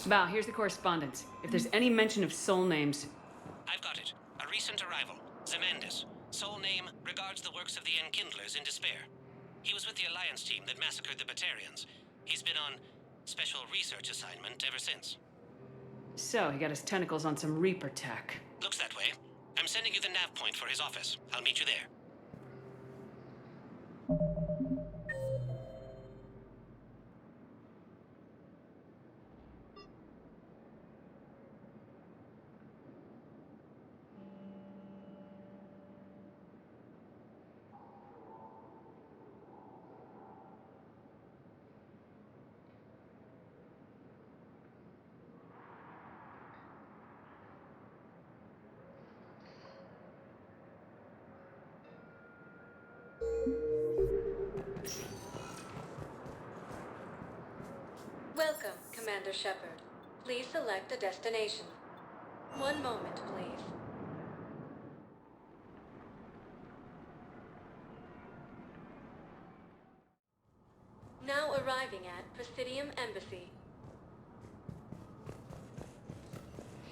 Val, here's the correspondence. If there's any mention of soul names... I've got it. A recent arrival. Zemandis. Soul name regards the works of the Enkindlers in despair. He was with the Alliance team that massacred the Batarians. He's been on special research assignment ever since. So, he got his tentacles on some Reaper tech. Looks that way. I'm sending you the nav point for his office. I'll meet you there. Welcome, Commander Shepard. Please select a destination. One moment, please. Now arriving at Presidium Embassy.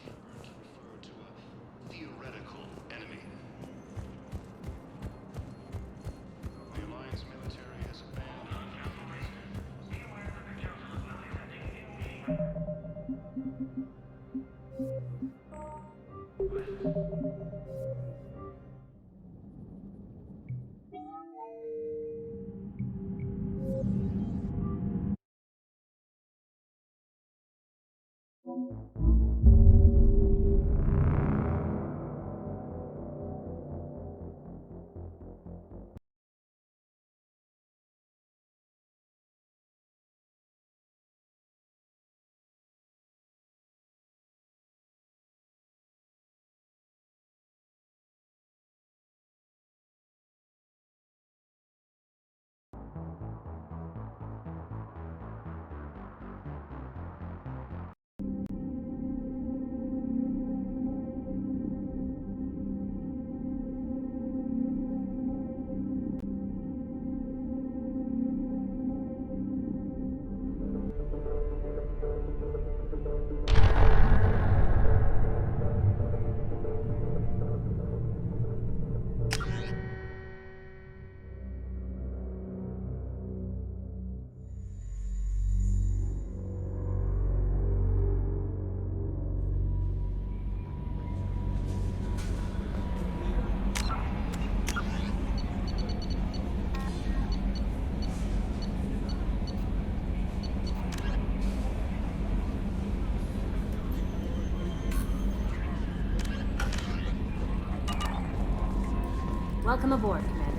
Refer to a theoretical enemy. The Alliance military has abandoned. Be aware that the Council will be sending Welcome aboard, Commander.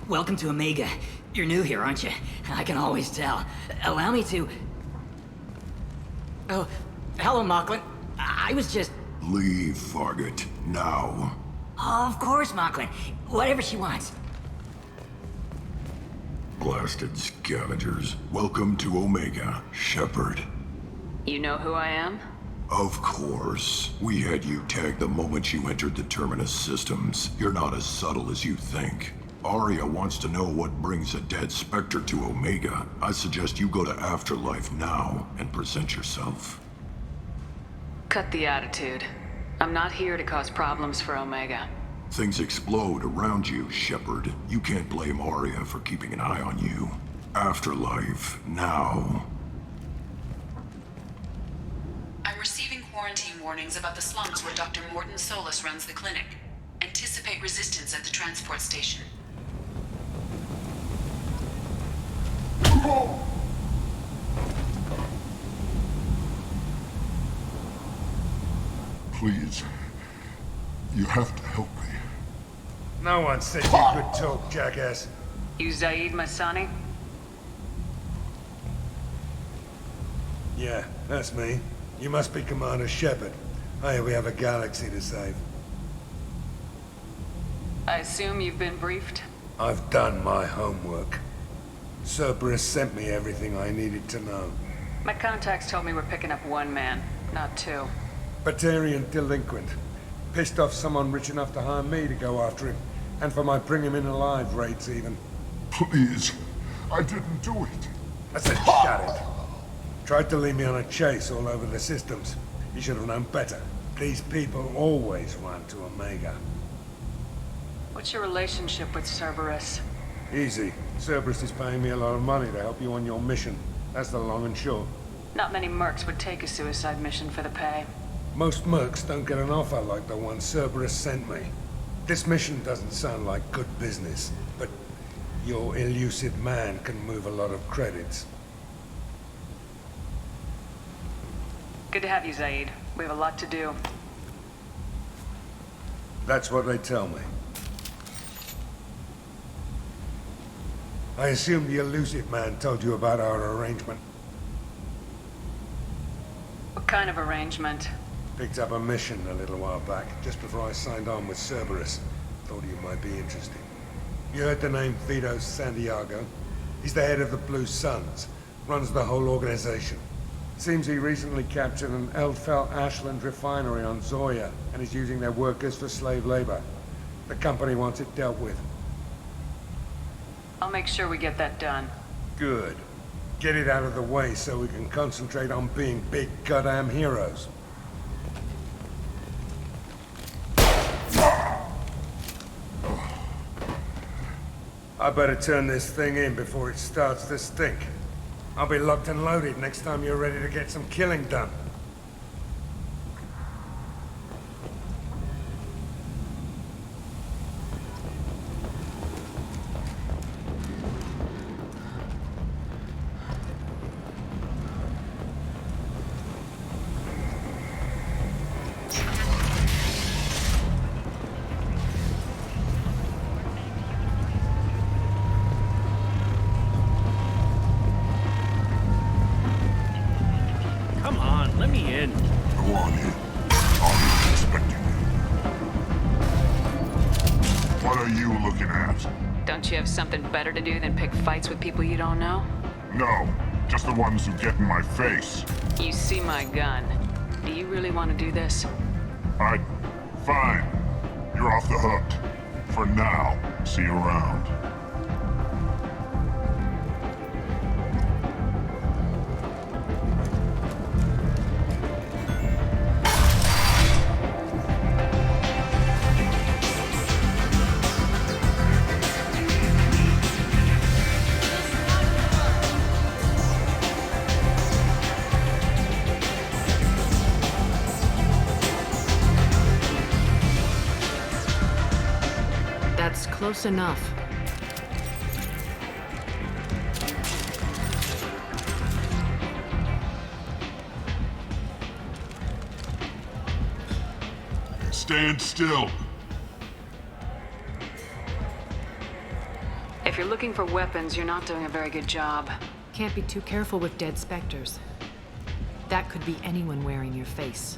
welcome to Omega. You're new here, aren't you? I can always tell. Allow me to... Oh, hello, Mocklin. I was just... Leave, Fargate. Now. Oh, of course, Mocklin. Whatever she wants. Blasted scavengers. Welcome to Omega, Shepard. You know who I am? Of course. We had you tagged the moment you entered the Terminus systems. You're not as subtle as you think. Arya wants to know what brings a dead Spectre to Omega. I suggest you go to Afterlife now and present yourself. Cut the attitude. I'm not here to cause problems for Omega. Things explode around you, Shepard. You can't blame Arya for keeping an eye on you. Afterlife, now. I'm receiving quarantine warnings about the slums where Dr. Morton Solus runs the clinic. Anticipate resistance at the transport station. Please. You have to help me. No one said you could talk, jackass. You Zaid Masani? Yeah, that's me. You must be Commander Shepard. Hey, we have a galaxy to save. I assume you've been briefed? I've done my homework. Cerberus sent me everything I needed to know. My contacts told me we're picking up one man, not two. Batarian delinquent. Pissed off someone rich enough to hire me to go after him. And for my bring him in alive rates even. Please. I didn't do it. I said shut it. Tried to lead me on a chase all over the systems. He should have known better. These people always run to Omega. What's your relationship with Cerberus? Easy. Cerberus is paying me a lot of money to help you on your mission. That's the long and short. Not many mercs would take a suicide mission for the pay. Most mercs don't get an offer like the one Cerberus sent me. This mission doesn't sound like good business, but your elusive man can move a lot of credits. Good to have you, Zaid. We have a lot to do. That's what they tell me. I assume the elusive man told you about our arrangement. What kind of arrangement? Picked up a mission a little while back, just before I signed on with Cerberus. Thought you might be interested. You heard the name Vito Santiago? He's the head of the Blue Suns, runs the whole organization. Seems he recently captured an Eldfell Ashland refinery on Zoya and is using their workers for slave labor. The company wants it dealt with. I'll make sure we get that done. Good. Get it out of the way so we can concentrate on being big goddamn heroes. I better turn this thing in before it starts to stink. I'll be locked and loaded next time you're ready to get some killing done. Come on, let me in. Go on in. I'm expecting you. What are you looking at? Don't you have something better to do than pick fights with people you don't know? No, just the ones who get in my face. You see my gun. Do you really want to do this? Fine. You're off the hook. For now. See you around. That's close enough. Stand still. you're looking for weapons, you're not doing a very good job. Can't be too careful with dead specters. That could be anyone wearing your face.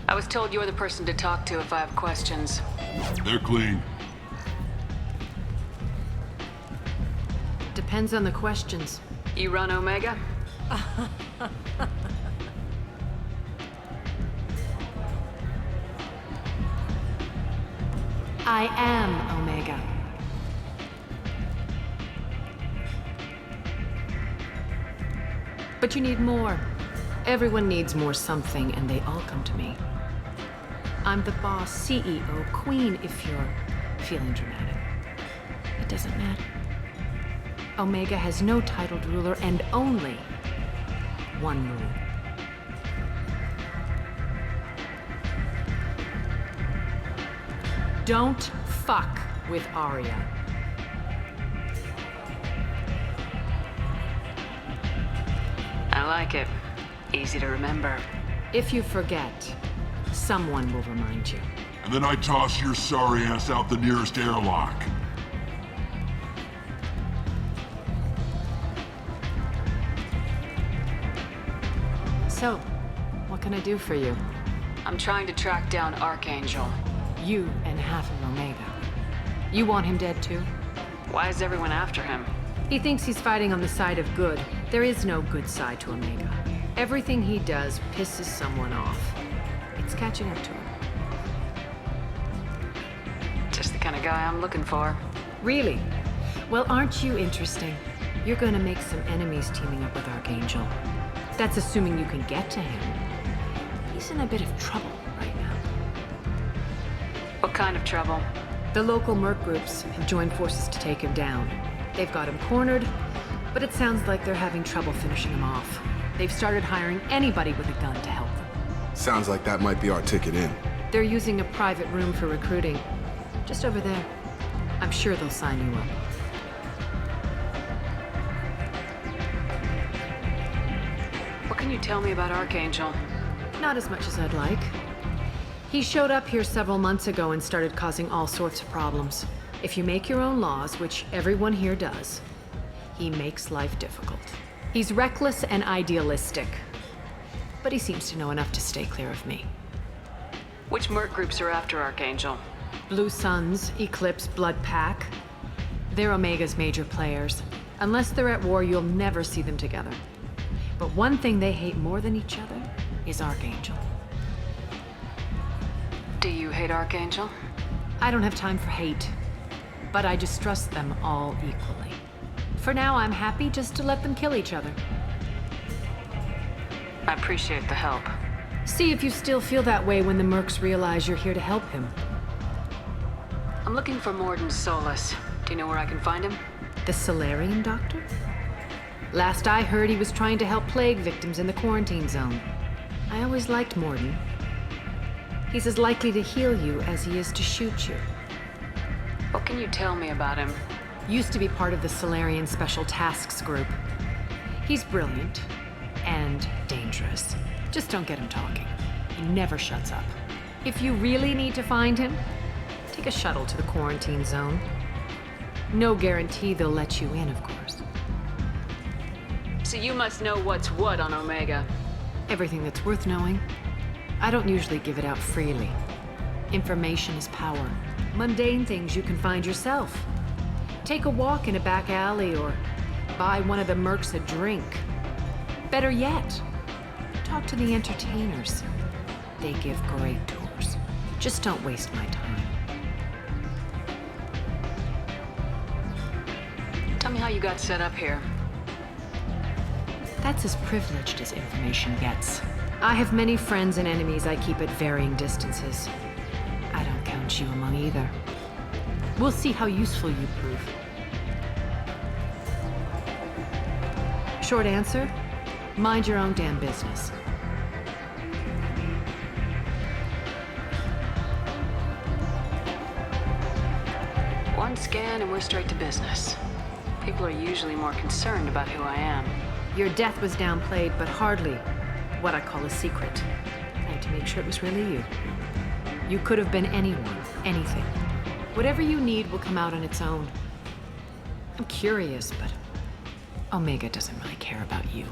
I was told you're the person to talk to if I have questions. They're clean. Depends on the questions. You run Omega? I am Omega. But you need more. Everyone needs more something, and they all come to me. I'm the boss, CEO, queen, if you're feeling dramatic. It doesn't matter. Omega has no titled ruler and only one rule. Don't fuck with Arya. I like it. Easy to remember. If you forget, someone will remind you. And then I toss your sorry ass out the nearest airlock. So, what can I do for you? I'm trying to track down Archangel. You and half of Omega. You want him dead too? Why is everyone after him? He thinks he's fighting on the side of good. There is no good side to Omega. Everything he does pisses someone off. It's catching up to him. Just the kind of guy I'm looking for. Really? Well, aren't you interesting? You're gonna make some enemies teaming up with Archangel. That's assuming you can get to him. He's in a bit of trouble right now. What kind of trouble? The local merc groups have joined forces to take him down. They've got him cornered, but it sounds like they're having trouble finishing him off. They've started hiring anybody with a gun to help them. Sounds like that might be our ticket in. They're using a private room for recruiting. Just over there. I'm sure they'll sign you up. What can you tell me about Archangel? Not as much as I'd like. He showed up here several months ago and started causing all sorts of problems. If you make your own laws, which everyone here does, he makes life difficult. He's reckless and idealistic, but he seems to know enough to stay clear of me. Which merc groups are after Archangel? Blue Suns, Eclipse, Blood Pack. They're Omega's major players. Unless they're at war, you'll never see them together. But one thing they hate more than each other is Archangel. Do you hate Archangel? I don't have time for hate, but I distrust them all equally. For now, I'm happy just to let them kill each other. I appreciate the help. See if you still feel that way when the mercs realize you're here to help him. I'm looking for Morden Solus. Do you know where I can find him? The Solarian doctor? Last I heard, he was trying to help plague victims in the quarantine zone. I always liked Morden. He's as likely to heal you as he is to shoot you. What can you tell me about him? Used to be part of the Solarian Special Tasks Group. He's brilliant and dangerous. Just don't get him talking. He never shuts up. If you really need to find him, take a shuttle to the quarantine zone. No guarantee they'll let you in, of course. So you must know what's what on Omega. Everything that's worth knowing. I don't usually give it out freely. Information is power. Mundane things you can find yourself. Take a walk in a back alley or buy one of the mercs a drink. Better yet, talk to the entertainers. They give great tours. Just don't waste my time. Tell me how you got set up here. That's as privileged as information gets. I have many friends and enemies I keep at varying distances. I don't count you among either. We'll see how useful you prove. Short answer, mind your own damn business. One scan and we're straight to business. People are usually more concerned about who I am. Your death was downplayed, but hardly what I call a secret. I had to make sure it was really you. You could have been anyone, anything. Whatever you need will come out on its own. I'm curious, but Omega doesn't really care about you.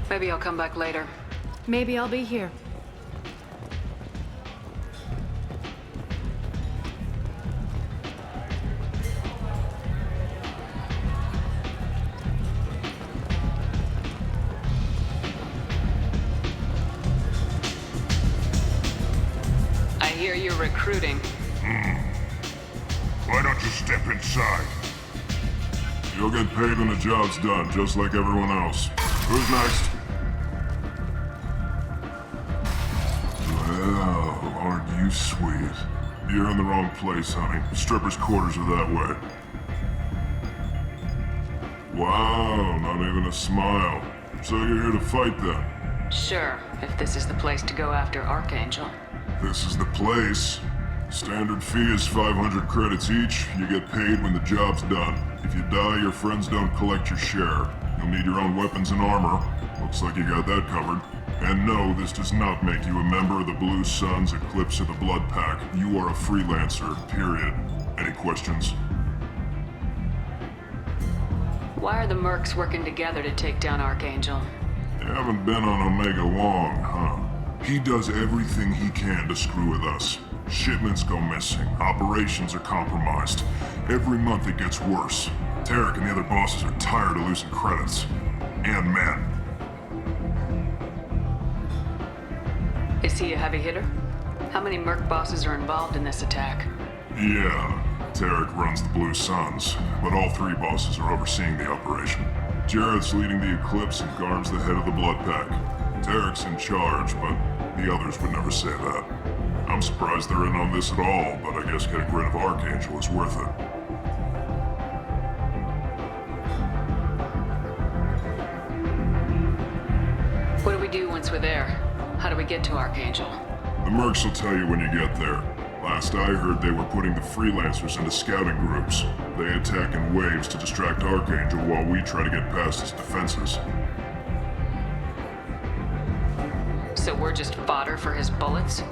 Maybe I'll come back later. Maybe I'll be here. I hear you're recruiting. Why don't you step inside? You'll get paid when the job's done, just like everyone else. Who's next? Well, aren't you sweet? You're in the wrong place, honey. Strippers' quarters are that way. Wow, not even a smile. So you're here to fight then? Sure, if this is the place to go after Archangel. This is the place. Standard fee is 500 credits each. You get paid when the job's done. If you die, your friends don't collect your share. You'll need your own weapons and armor. Looks like you got that covered. And no, this does not make you a member of the Blue Suns, Eclipse, or the Blood Pack. You are a freelancer, period. Any questions? Why are the mercs working together to take down Archangel? You haven't been on Omega long, huh? He does everything he can to screw with us. Shipments go missing. Operations are compromised. Every month it gets worse. Tarek and the other bosses are tired of losing credits. And men. Is he a heavy hitter? How many merc bosses are involved in this attack? Yeah, Tarek runs the Blue Suns, but all three bosses are overseeing the operation. Jarrett's leading the Eclipse and guards the head of the Blood Pack. Tarek's in charge, but the others would never say that. I'm surprised they're in on this at all, but I guess getting rid of Archangel is worth it. What do we do once we're there? How do we get to Archangel? The mercs will tell you when you get there. Last I heard, they were putting the freelancers into scouting groups. They attack in waves to distract Archangel while we try to get past his defenses. So we're just fodder for his bullets?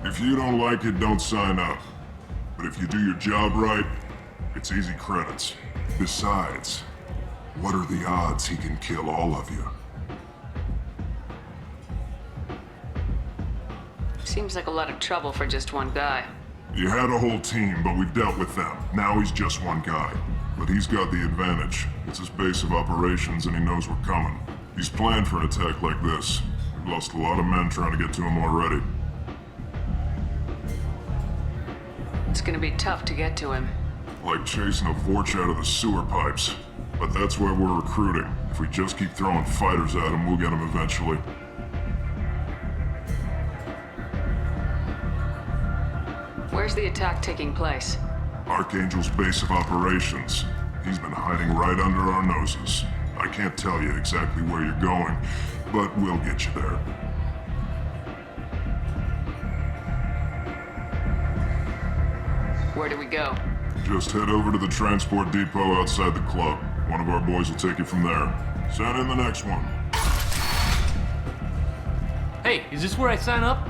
If you don't like it, don't sign up. But if you do your job right, it's easy credits. Besides, what are the odds he can kill all of you? Seems like a lot of trouble for just one guy. You had a whole team, but we've dealt with them. Now he's just one guy. But he's got the advantage. It's his base of operations and he knows we're coming. He's planned for an attack like this. We've lost a lot of men trying to get to him already. It's gonna be tough to get to him. Like chasing a Vorch out of the sewer pipes. But that's why we're recruiting. If we just keep throwing fighters at him, we'll get him eventually. Where's the attack taking place? Archangel's base of operations. He's been hiding right under our noses. I can't tell you exactly where you're going, but we'll get you there. Where do we go? Just head over to the transport depot outside the club. One of our boys will take you from there. Send in the next one. Hey, is this where I sign up?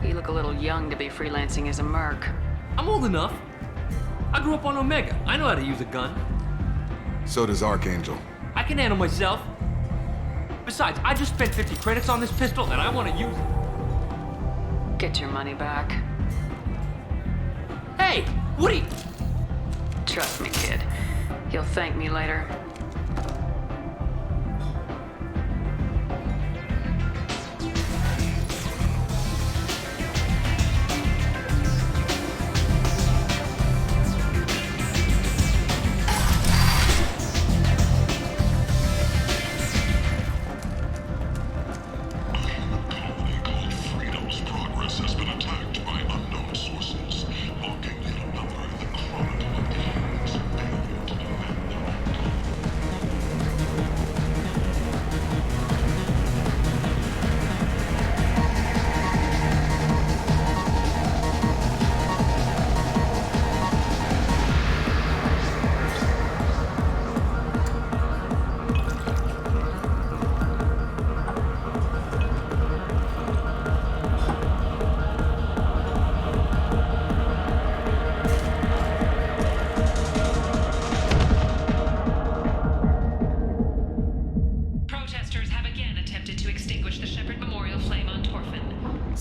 You look a little young to be freelancing as a merc. I'm old enough. I grew up on Omega. I know how to use a gun. So does Archangel. I can handle myself. Besides, I just spent 50 credits on this pistol and I want to use it. Get your money back. Hey, Woody! Trust me, kid. You'll thank me later.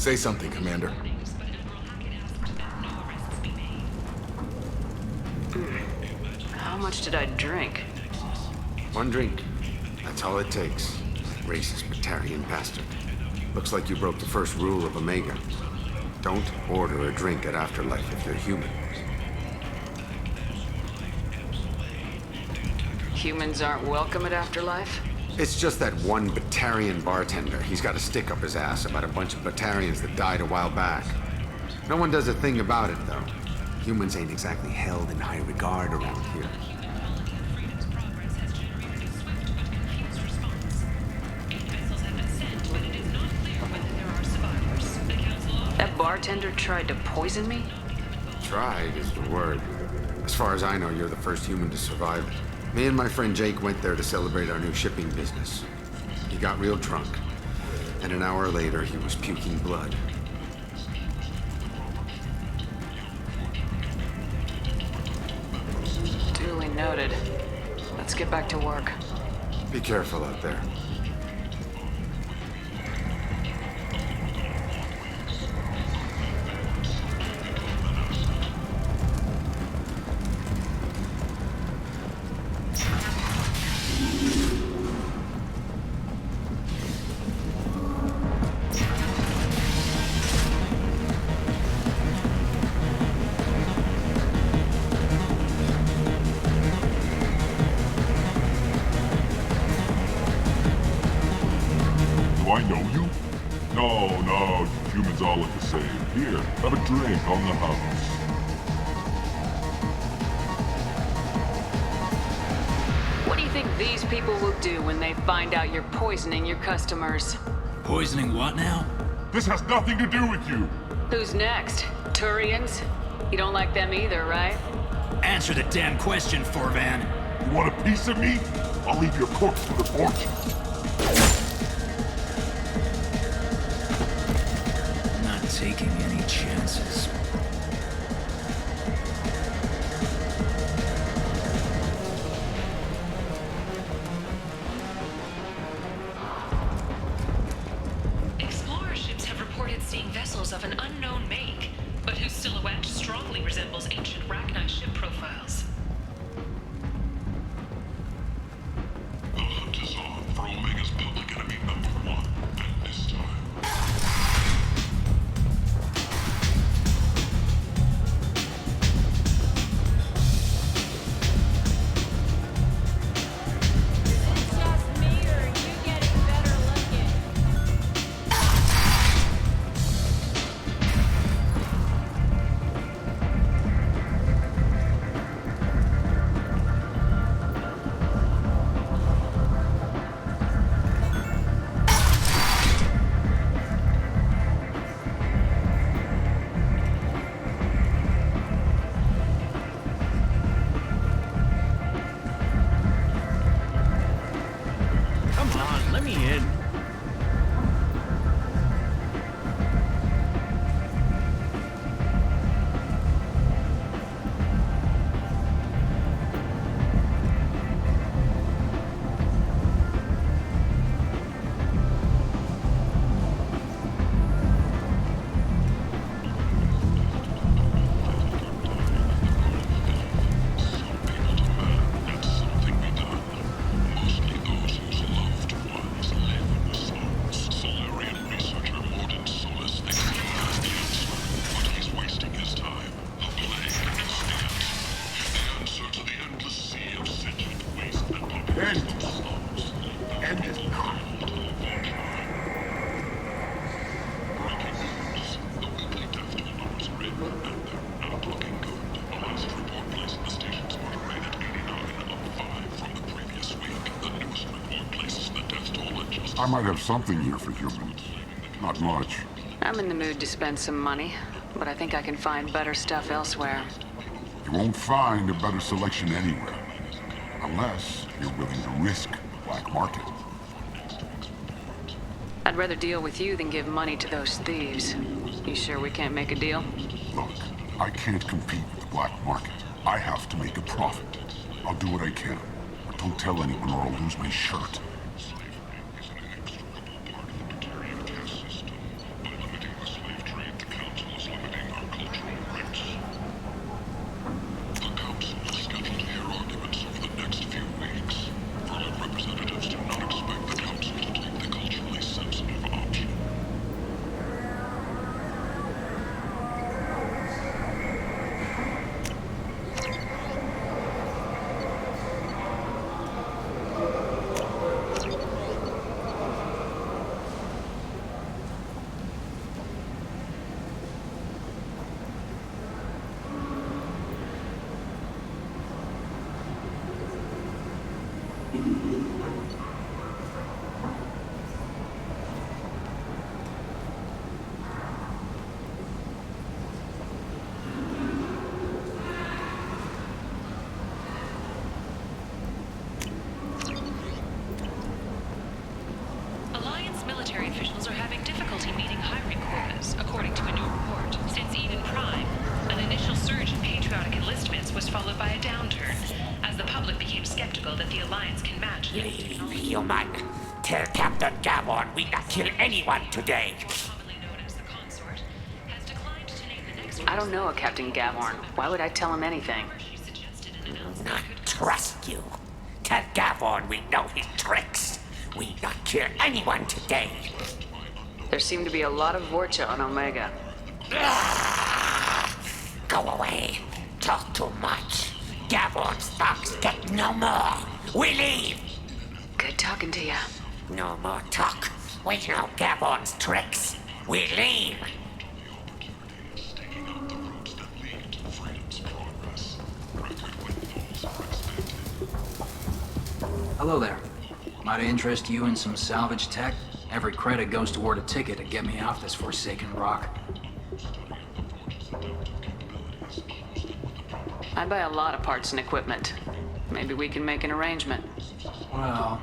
Say something, Commander. How much did I drink? One drink. That's all it takes. Racist Batarian bastard. Looks like you broke the first rule of Omega. Don't order a drink at Afterlife if you're human. Humans aren't welcome at Afterlife? It's just that one Batarian bartender. He's got a stick up his ass about a bunch of Batarians that died a while back. No one does a thing about it, though. Humans ain't exactly held in high regard around here. That bartender tried to poison me? Tried is the word. As far as I know, you're the first human to survive. Me and my friend Jake went there to celebrate our new shipping business. He got real drunk, and an hour later he was puking blood. Duly noted. Let's get back to work. Be careful out there. Do I know you? No, you humans all look the same. Here, have a drink on the house. What do you think these people will do when they find out you're poisoning your customers? Poisoning what now? This has nothing to do with you. Who's next? Turians? You don't like them either, right? Answer the damn question, Forvan. You want a piece of me? I'll leave your corpse with a fortune. Not taking any chances. Explorer ships have reported seeing vessels of an unknown make, but whose silhouette strongly resembles ancient Rachni ship profiles. The hunt is on for Omega's public enemy #1, and this time. Come on, let me in. I might have something here for humans. Not much. I'm in the mood to spend some money, but I think I can find better stuff elsewhere. You won't find a better selection anywhere. Unless you're willing to risk the black market. I'd rather deal with you than give money to those thieves. You sure we can't make a deal? Look, I can't compete with the black market. I have to make a profit. I'll do what I can. But don't tell anyone or I'll lose my shirt. Slavery is an inextricable part of the Batarian caste system. By limiting the technological that the Alliance can match. Leave, human. Tell Captain Gavon we not kill anyone today. I don't know a Captain Gavorn. Why would I tell him anything? Not trust you. Tell Gavon we know his tricks. We not kill anyone today. There seem to be a lot of Vorcha on Omega. Go away. Talk too much. Gavon's thugs get no more. We leave. Good talking to ya. No more talk. We know Gavon's tricks. We leave. Hello there. Might I interest you in some salvage tech? Every credit goes toward a ticket to get me off this forsaken rock. I buy a lot of parts and equipment. Maybe we can make an arrangement. Well,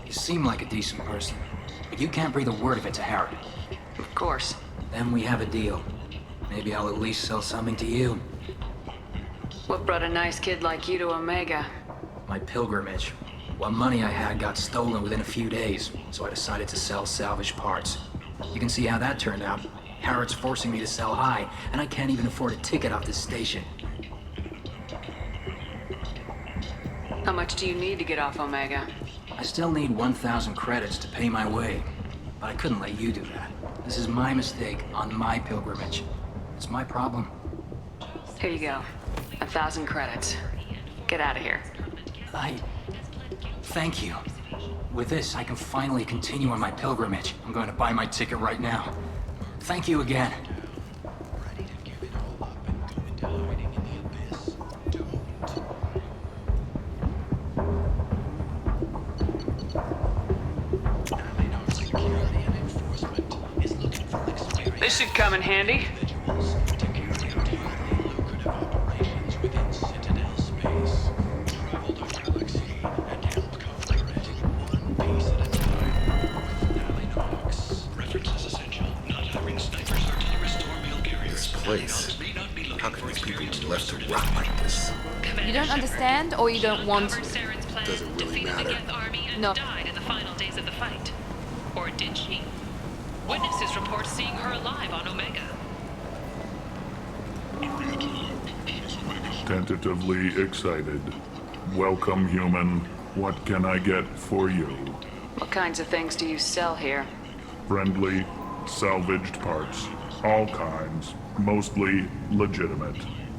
you seem like a decent person, but you can't breathe a word of it to Harrod. Of course. Then we have a deal. Maybe I'll at least sell something to you. What brought a nice kid like you to Omega? My pilgrimage. What money I had got stolen within a few days, so I decided to sell salvaged parts. You can see how that turned out. Harrod's forcing me to sell high, and I can't even afford a ticket off this station. How much do you need to get off Omega? I still need 1,000 credits to pay my way, but I couldn't let you do that. This is my mistake on my pilgrimage. It's my problem. Here you go. 1,000 credits. Get out of here. Thank you. With this, I can finally continue on my pilgrimage. I'm going to buy my ticket right now. Thank you again. This should come in handy. Place. How can these people be left to rot like this? You don't understand, or you don't want to? Doesn't really matter. No. Died in the final days of the fight. Or did she? Witnesses report seeing her alive on Omega. Tentatively excited. Welcome, human. What can I get for you? What kinds of things do you sell here? Friendly, salvaged parts. All kinds. Mostly legitimate.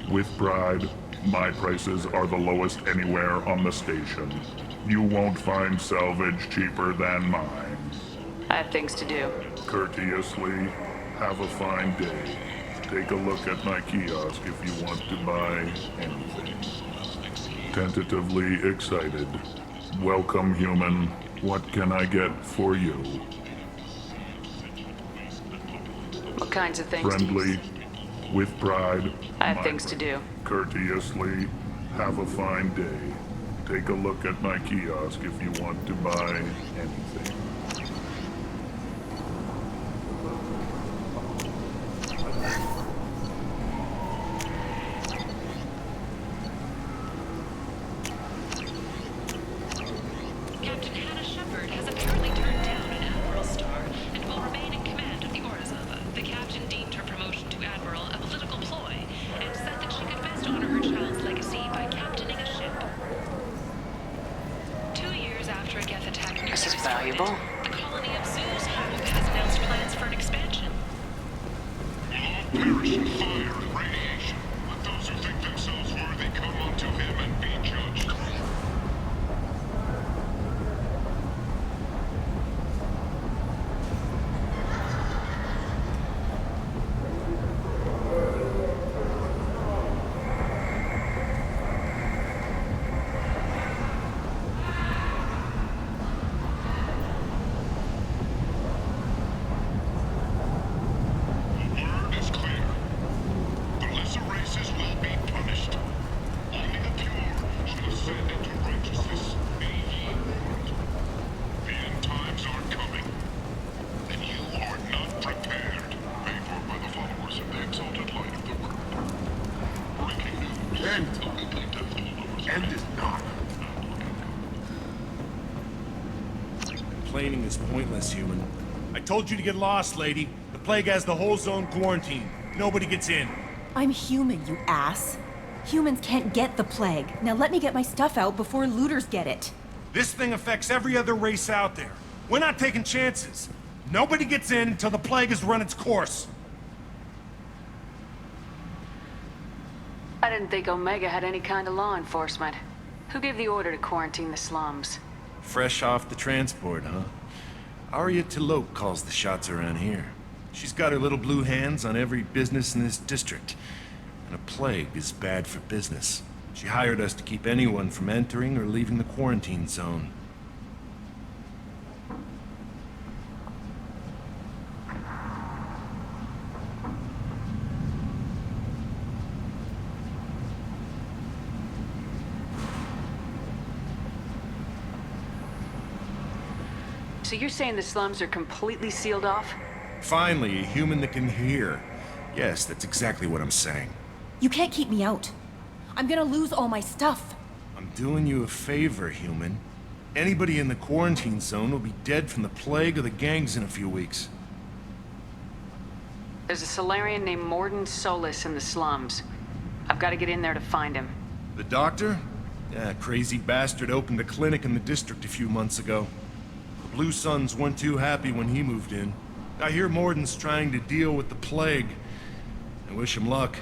With pride, my prices are the lowest anywhere on the station. You won't find salvage cheaper than mine. I have things to do. Courteously, have a fine day. Take a look at my kiosk if you want to buy anything. Tentatively excited. Welcome, human. What can I get for you? What kinds of things Friendly, with pride. I have things to do. Courteously, have a fine day. Take a look at my kiosk if you want to buy anything. Captain Hannah Shepard has apparently turned down an Admiral star and will remain in command of the Orizaba. The captain deemed her promotion to Admiral a political ploy and said that she could best honor her child's legacy by captaining a ship. 2 years after a Geth attack near This is valuable. the colony of Zeus has announced plans for an expansion. We'll all perish in fire and radiation. Let those who think themselves worthy come unto him and be judged. The word is clear. The lesser races will be punished. Only the pure shall ascend into righteousness. Be ye warned. The end times are coming, and you are not prepared. Paid for by the followers of the exalted light of the world. Breaking news. End is not. complaining is pointless, human. I told you to get lost, lady. The plague has the whole zone quarantined. Nobody gets in. I'm human, you ass. Humans can't get the plague. Now let me get my stuff out before looters get it. This thing affects every other race out there. We're not taking chances. Nobody gets in until the plague has run its course. I didn't think Omega had any kind of law enforcement. Who gave the order to quarantine the slums? Fresh off the transport, huh? Arya Talope calls the shots around here. She's got her little blue hands on every business in this district. And a plague is bad for business. She hired us to keep anyone from entering or leaving the quarantine zone. So you're saying the slums are completely sealed off? Finally, a human that can hear. Yes, that's exactly what I'm saying. You can't keep me out. I'm gonna lose all my stuff. I'm doing you a favor, human. Anybody in the quarantine zone will be dead from the plague or the gangs in a few weeks. There's a Solarian named Morden Solis in the slums. I've got to get in there to find him. The doctor? Yeah, crazy bastard opened a clinic in the district a few months ago. The Blue Suns weren't too happy when he moved in. I hear Morden's trying to deal with the plague. I wish him luck,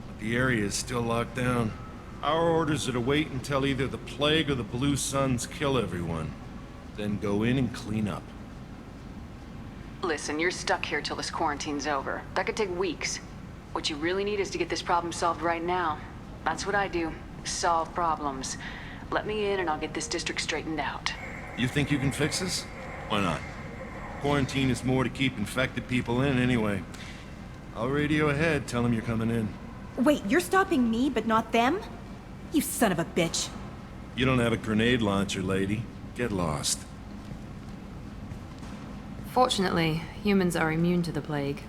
but the area is still locked down. Our orders are to wait until either the plague or the Blue Suns kill everyone. Then go in and clean up. Listen, you're stuck here till this quarantine's over. That could take weeks. What you really need is to get this problem solved right now. That's what I do. Solve problems. Let me in and I'll get this district straightened out. You think you can fix this? Why not? Quarantine is more to keep infected people in anyway. I'll radio ahead, tell them you're coming in. Wait, you're stopping me, but not them? You son of a bitch. You don't have a grenade launcher, lady. Get lost. Fortunately, humans are immune to the plague.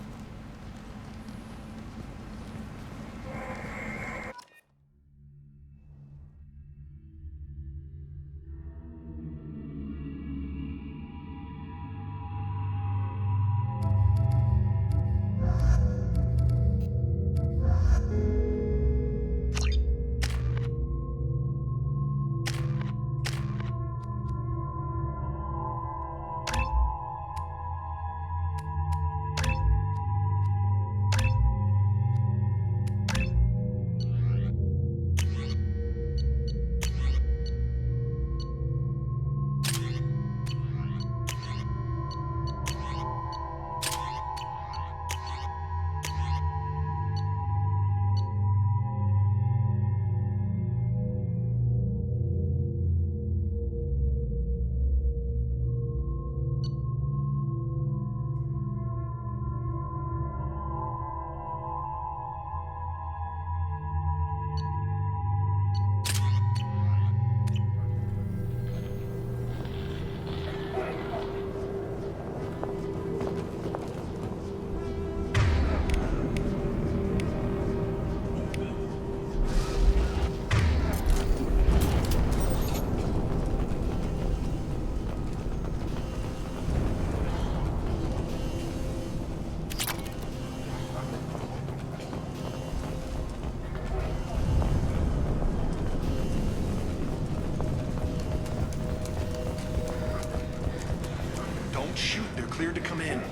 Shoot, they're cleared to come in.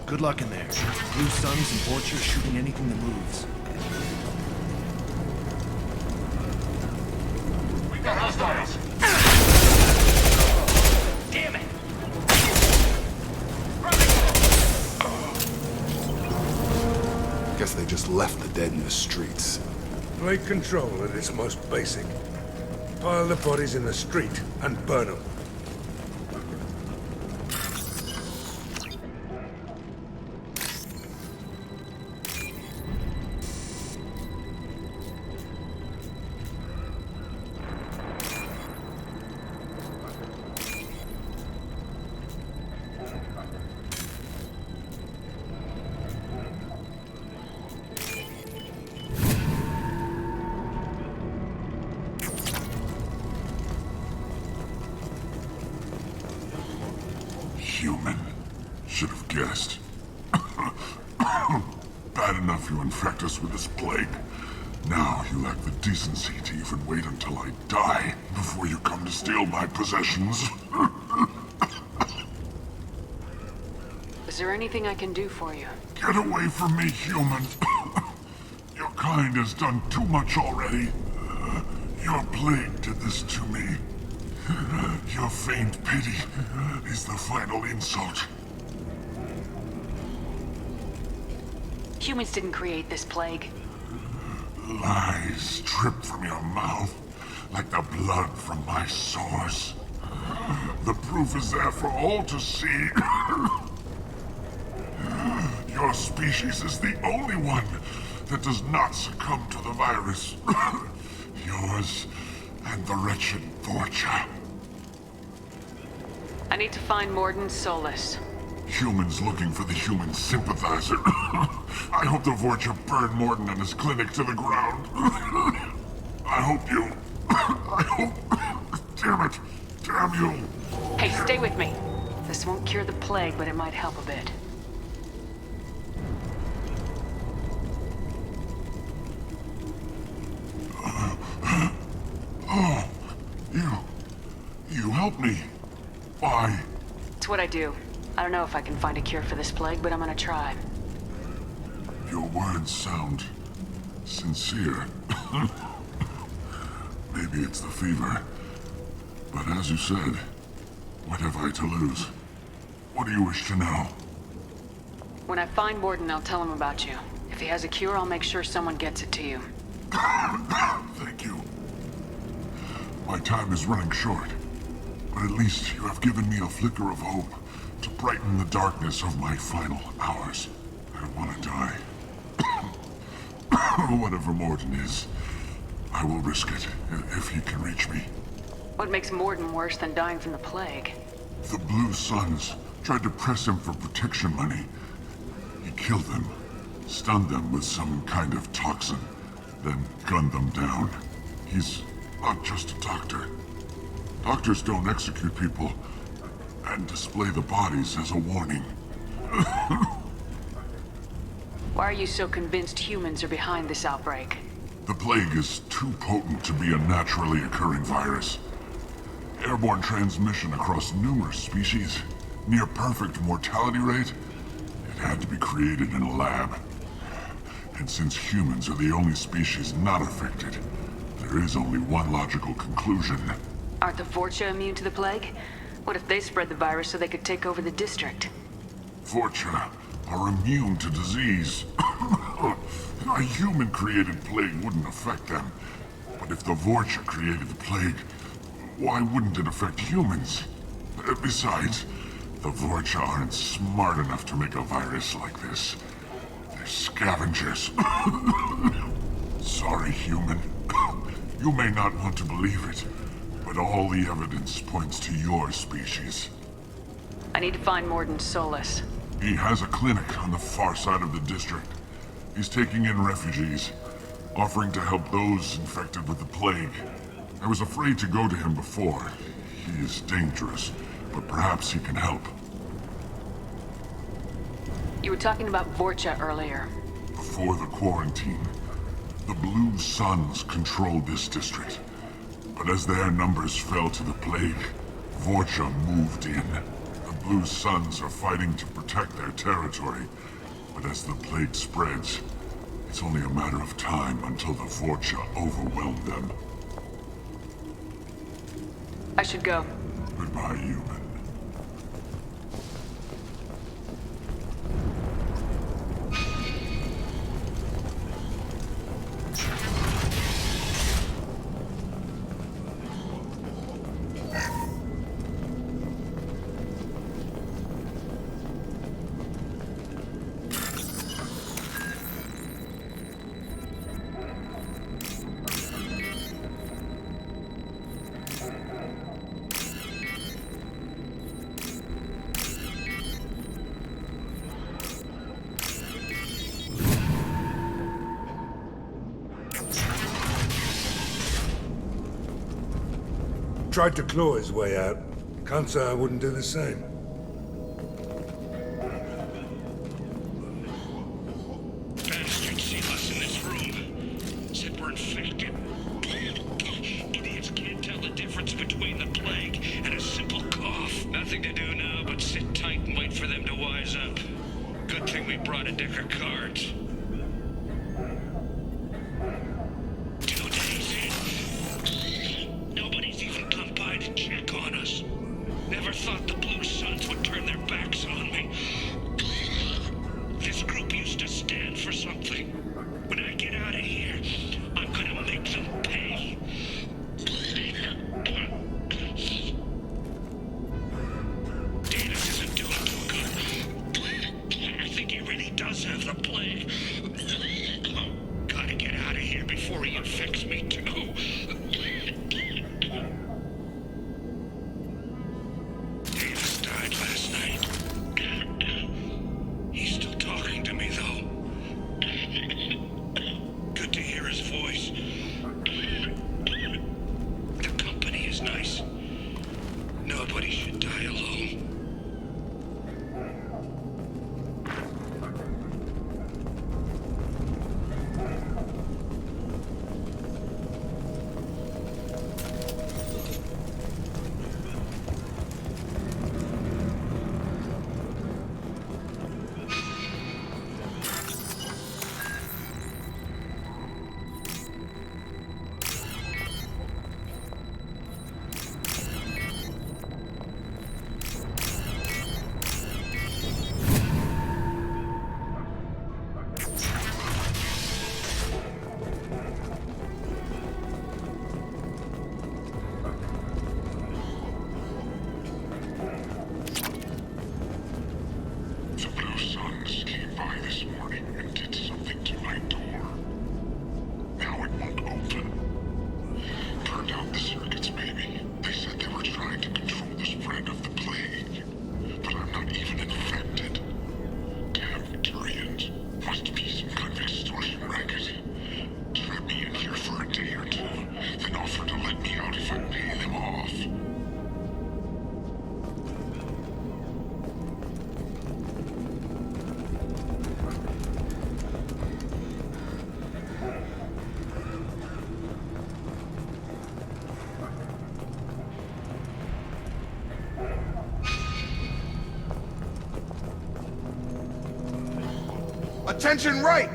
Good luck in there. Blue Suns and Vorture shooting anything that moves. Hostiles! Damn it! Guess they just left the dead in the streets. Plague control at its most basic. Pile the bodies in the street and burn them. should have guessed. Bad enough you infect us with this plague. Now you lack the decency to even wait until I die before you come to steal my possessions. Is there anything I can do for you? Get away from me, human. Your kind has done too much already. Your plague did this to me. Your faint pity is the final insult. Humans didn't create this plague. Lies drip from your mouth like the blood from my sores. The proof is there for all to see. Your species is the only one that does not succumb to the virus. Yours and the wretched Vorcha. I need to find Morden Solus. Humans looking for the human sympathizer. I hope the Vorcha burned Morden and his clinic to the ground. I hope you... I hope... Damn it! Damn you! Hey, stay with me. This won't cure the plague, but it might help a bit. Oh, you helped me. Why? It's what I do. I don't know if I can find a cure for this plague, but I'm gonna try. Your words sound sincere. Maybe it's the fever. But as you said, what have I to lose? What do you wish to know? When I find Morden, I'll tell him about you. If he has a cure, I'll make sure someone gets it to you. Thank you. My time is running short, but at least you have given me a flicker of hope to brighten the darkness of my final hours. I don't want to die. Whatever Morden is, I will risk it if he can reach me. What makes Morden worse than dying from the plague? The Blue Suns tried to press him for protection money. He killed them, stunned them with some kind of toxin, then gunned them down. He's not just a doctor. Doctors don't execute people and display the bodies as a warning. Why are you so convinced humans are behind this outbreak? The plague is too potent to be a naturally occurring virus. Airborne transmission across numerous species, near perfect mortality rate. It had to be created in a lab. And since humans are the only species not affected, there is only one logical conclusion. Aren't the Vorcha immune to the plague? What if they spread the virus so they could take over the district? Vorcha are immune to disease. A human-created plague wouldn't affect them. But if the Vorcha created the plague, why wouldn't it affect humans? Besides, the Vorcha aren't smart enough to make a virus like this. They're scavengers. Sorry, human. You may not want to believe it, but all the evidence points to your species. I need to find Morden Solus. He has a clinic on the far side of the district. He's taking in refugees, offering to help those infected with the plague. I was afraid to go to him before. He is dangerous, but perhaps he can help. You were talking about Vorcha earlier. Before the quarantine, the Blue Suns controlled this district. But as their numbers fell to the plague, Vorcha moved in. The Blue Suns are fighting to protect their territory. But as the plague spreads, it's only a matter of time until the Vorcha overwhelm them. I should go. Goodbye, human. Tried to claw his way out. Can't say I wouldn't do the same. you brought a deck of cards. 2 days in. Nobody's even come by to check on us. Never thought the Blue Suns would turn their backs on me. This group used to stand for something. When I get out of here, I'm gonna make them pay. Davis isn't doing too good. I think he really does have the plague. Gotta get out of here before he infects me too. Davis died last night. He's still talking to me, though. Good to hear his voice. The company is nice. Nobody should die alone. The Blue Suns came by this morning and did something to my door. Now it won't open. Turned out the circuits, maybe. They said they were trying to control the spread of the plague. But I'm not even infected. Damn Turians. Must be some kind of extortion racket. Trap me in here for a day or two, then offer to let me out if I pay them off. Attention right!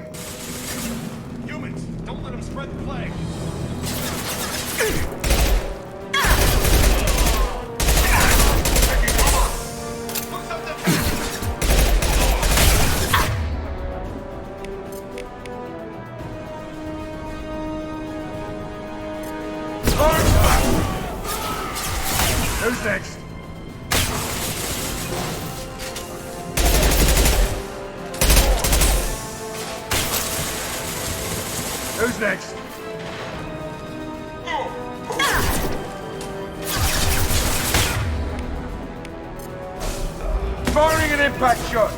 Humans, don't let them spread the plague. Who's next? Who's next? Firing an impact shot!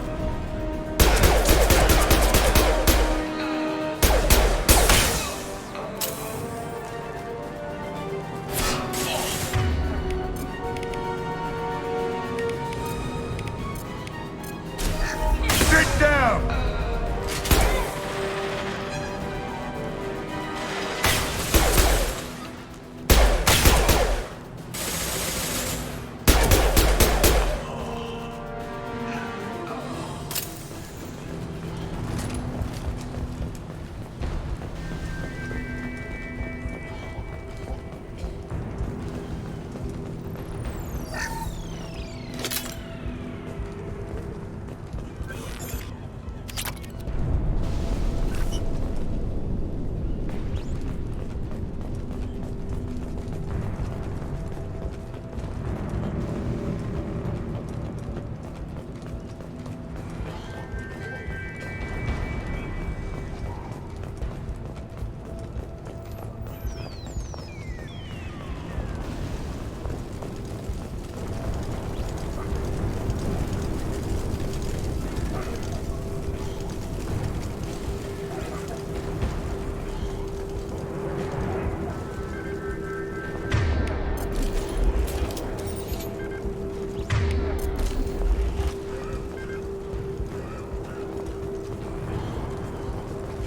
Sit down!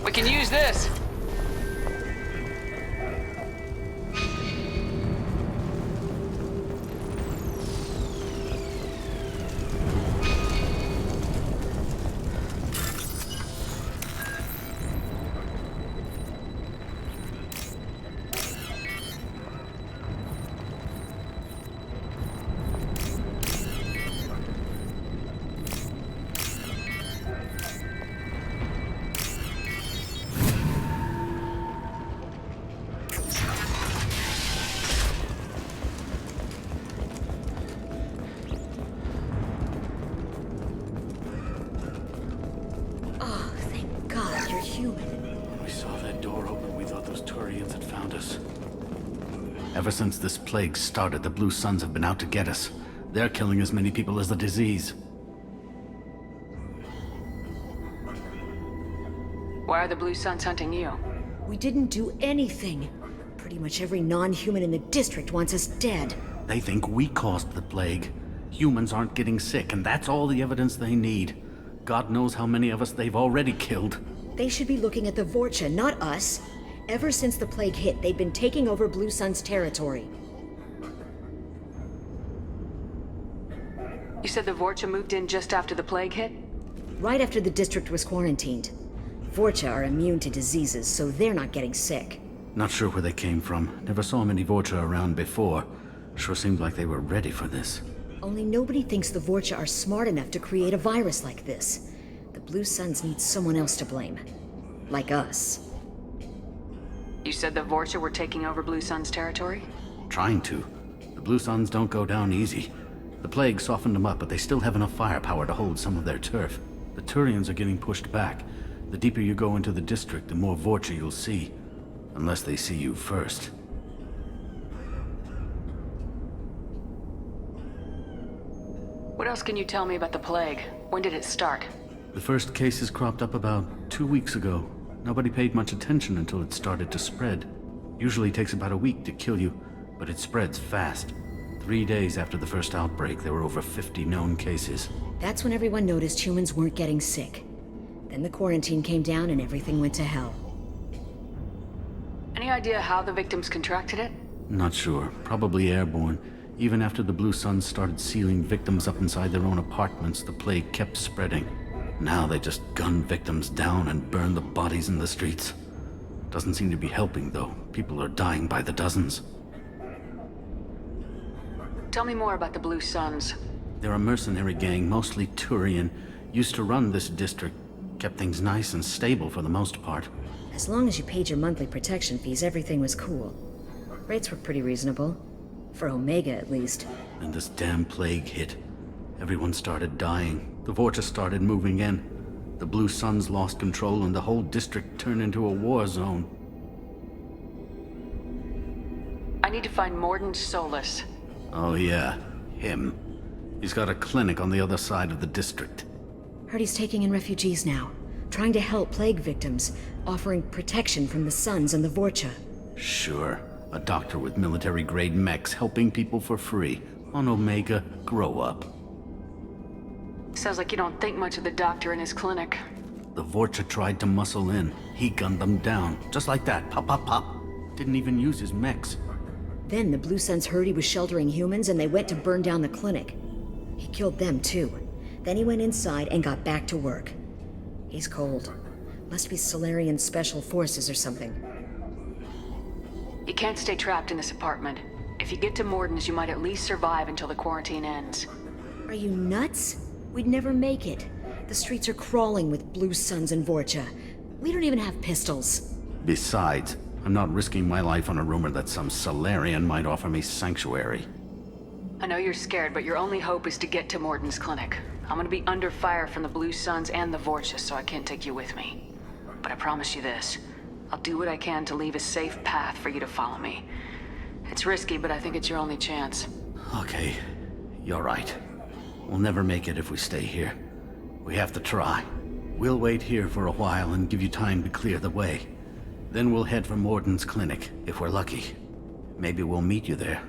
We can use this. Turians had found us. Ever since this plague started, the Blue Suns have been out to get us. They're killing as many people as the disease. Why are the Blue Suns hunting you? We didn't do anything. Pretty much every non-human in the district wants us dead. They think we caused the plague. Humans aren't getting sick, and that's all the evidence they need. God knows how many of us they've already killed. They should be looking at the Vorcha, not us. Ever since the plague hit, they've been taking over Blue Sun's territory. You said the Vorcha moved in just after the plague hit? Right after the district was quarantined. Vorcha are immune to diseases, so they're not getting sick. Not sure where they came from. Never saw many Vorcha around before. Sure seemed like they were ready for this. Only nobody thinks the Vorcha are smart enough to create a virus like this. The Blue Suns need someone else to blame. Like us. You said the Vorcha were taking over Blue Sun's territory? Trying to. The Blue Suns don't go down easy. The plague softened them up, but they still have enough firepower to hold some of their turf. The Turians are getting pushed back. The deeper you go into the district, the more Vorcha you'll see. Unless they see you first. What else can you tell me about the plague? When did it start? The first cases cropped up about 2 weeks ago. Nobody paid much attention until it started to spread. Usually takes about a week to kill you, but it spreads fast. 3 days after the first outbreak, there were over 50 known cases. That's when everyone noticed humans weren't getting sick. Then the quarantine came down and everything went to hell. Any idea how the victims contracted it? Not sure. Probably airborne. Even after the Blue Suns started sealing victims up inside their own apartments, the plague kept spreading. Now they just gun victims down and burn the bodies in the streets. Doesn't seem to be helping, though. People are dying by the dozens. Tell me more about the Blue Suns. They're a mercenary gang, mostly Turian. Used to run this district. Kept things nice and stable for the most part. As long as you paid your monthly protection fees, everything was cool. Rates were pretty reasonable. For Omega, at least. And this damn plague hit. Everyone started dying. The Vorcha started moving in. The Blue Suns lost control and the whole district turned into a war zone. I need to find Morden Solus. Oh yeah, him. He's got a clinic on the other side of the district. Heard he's taking in refugees now. Trying to help plague victims. Offering protection from the Suns and the Vorcha. Sure. A doctor with military-grade mechs helping people for free. On Omega, grow up. Sounds like you don't think much of the doctor in his clinic. The Vorcha tried to muscle in. He gunned them down. Just like that. Pop, pop, pop. Didn't even use his mechs. Then the Blue Suns heard he was sheltering humans and they went to burn down the clinic. He killed them too. Then he went inside and got back to work. He's cold. Must be Solarian Special Forces or something. You can't stay trapped in this apartment. If you get to Morden's, you might at least survive until the quarantine ends. Are you nuts? We'd never make it. The streets are crawling with Blue Suns and Vorcha. We don't even have pistols. Besides, I'm not risking my life on a rumor that some Solarian might offer me sanctuary. I know you're scared, but your only hope is to get to Morden's clinic. I'm gonna be under fire from the Blue Suns and the Vorcha, so I can't take you with me. But I promise you this. I'll do what I can to leave a safe path for you to follow me. It's risky, but I think it's your only chance. Okay, you're right. We'll never make it if we stay here. We have to try. We'll wait here for a while and give you time to clear the way. Then we'll head for Morden's clinic, if we're lucky. Maybe we'll meet you there.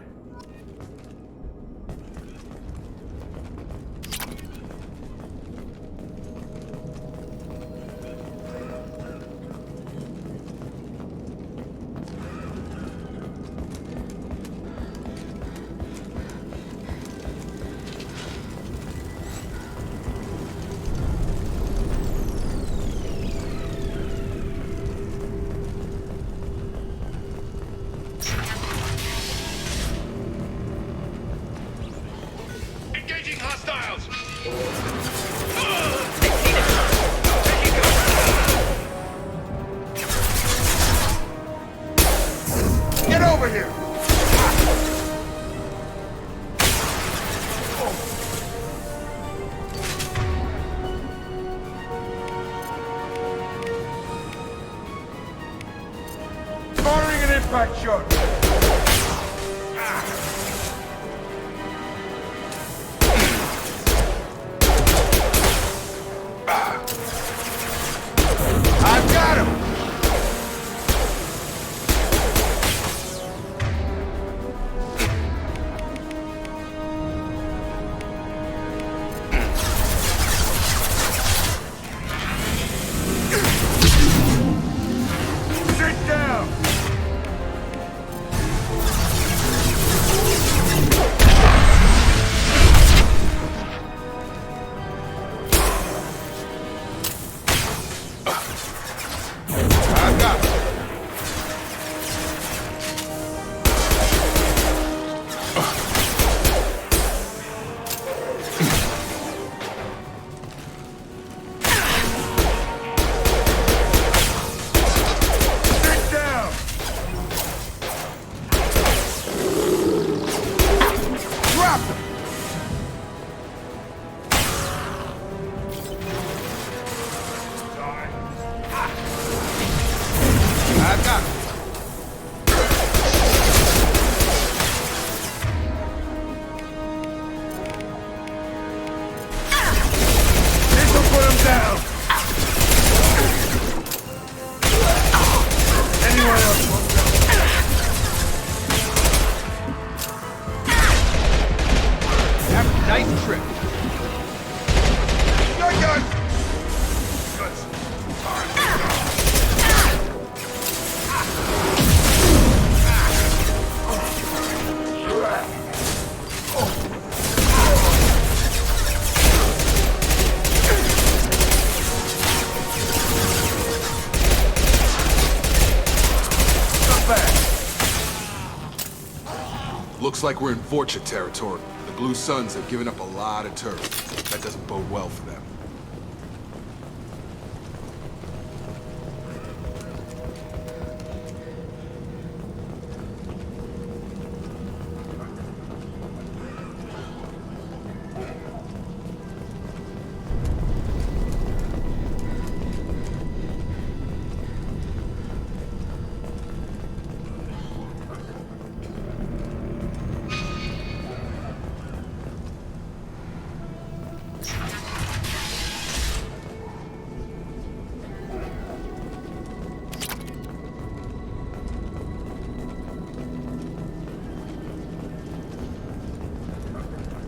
Crack shot. I've got him! Sit down! I've got him! Sit down! Drop him! I've got him! This'll put him down! Anyone else want to? Have a nice trip. You're done! Looks like we're in Vorcha territory. The Blue Suns have given up a lot of turf. That doesn't bode well for them.